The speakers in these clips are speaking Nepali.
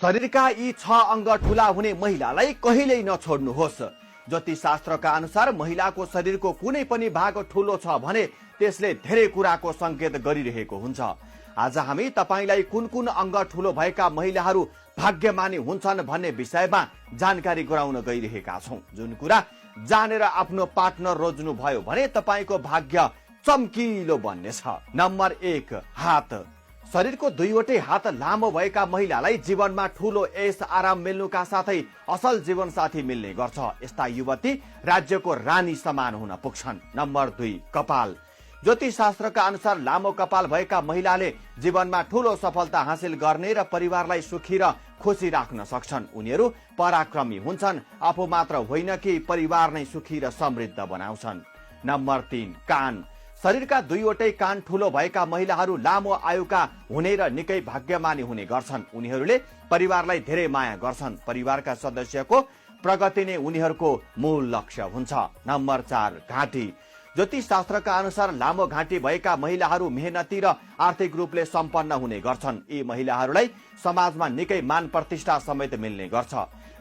शरीरका यी 6 अङ्ग ठूला हुने महिलालाई कहिल्यै नछोड्नुहोस्। ज्योतिषशास्त्रका अनुसार महिलाको शरीरको कुनै पनि भाग ठूलो छ भने त्यसले धेरै कुराको संकेत गरिरहेको हुन्छ। आज हामी तपाईलाई कुन कुन अङ्ग ठूलो भएका महिलाहरू भाग्यमानी हुन्छन् भन्ने विषयमा जानकारी गराउन गइरहेका छौं। जुन कुरा जानेर आफ्नो पार्टनर रोज्नु भयो भने तपाईको भाग्य चम्किलो बन्नेछ। नम्बर 1, हात। शरीरको दुईवटै हात लामो भएका महिलालाई जीवनमा ठूलो ऐश आराम मिल्नुका साथै असल जीवनसाथी मिल्ने गर्छ। यस्ता युवती राज्यको रानी समान हुन पुग्छन्। नम्बर 2, कपाल। ज्योतिषशास्त्रका अनुसार लामो कपाल भएका महिलाले जीवनमा ठूलो सफलता हासिल गर्ने र परिवारलाई सुखी र खुशी राख्न सक्छन्। उनीहरू पराक्रमी हुन्छन्, आफू मात्र होइन कि परिवार नै सुखी र समृद्ध बनाउँछन्। नम्बर 3, कान। शरीरका दुईवटै कान ठूलो भएका महिलाहरू लामो आयुका हुने र निकै भाग्यमानी हुने गर्छन्। उनीहरूले परिवारलाई धेरै माया गर्छन्। परिवारका सदस्यको प्रगति नै उनीहरूको मूल लक्ष्य हुन्छ। नम्बर 4, घाँटी। ज्योतिषशास्त्रका अनुसार लामो घाँटी भएका महिलाहरू मेहनती र आर्थिक रूपले सम्पन्न हुने गर्छन्। यी महिलाहरूलाई समाजमा निकै मान प्रतिष्ठा समेत मिल्ने गर्छ।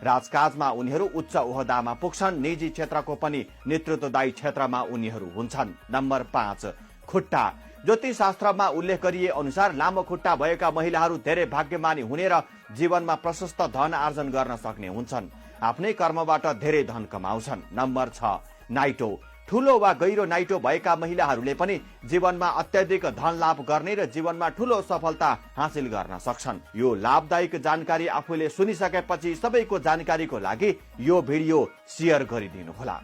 राजकाजमा उनीहरू उच्च ओहदामा पुग्छन्। निजी क्षेत्रको पनि नेतृत्वदायी क्षेत्रमा उनीहरू हुन्छन्। नम्बर 5, खुट्टा। ज्योतिषशास्त्रमा उल्लेख गरिए अनुसार लामो खुट्टा भएका महिलाहरू धेरै भाग्यमानी हुने र जीवनमा प्रशस्त धन आर्जन गर्न सक्ने हुन्छन्। आफ्नै कर्मबाट धेरै धन कमाउँछन्। नम्बर 6, नाइटो। ठूलो वा गहिरो नाइटो भएका महिलाहरूले पनि जीवनमा अत्याधिक धन लाभ गर्ने र जीवनमा ठूलो सफलता हासिल गर्न सक्छन्। यो लाभदायक जानकारी आफूले सुनिसकेपछि सबैको जानकारीको लागि यो भिडियो शेयर गरिदिनुहोला।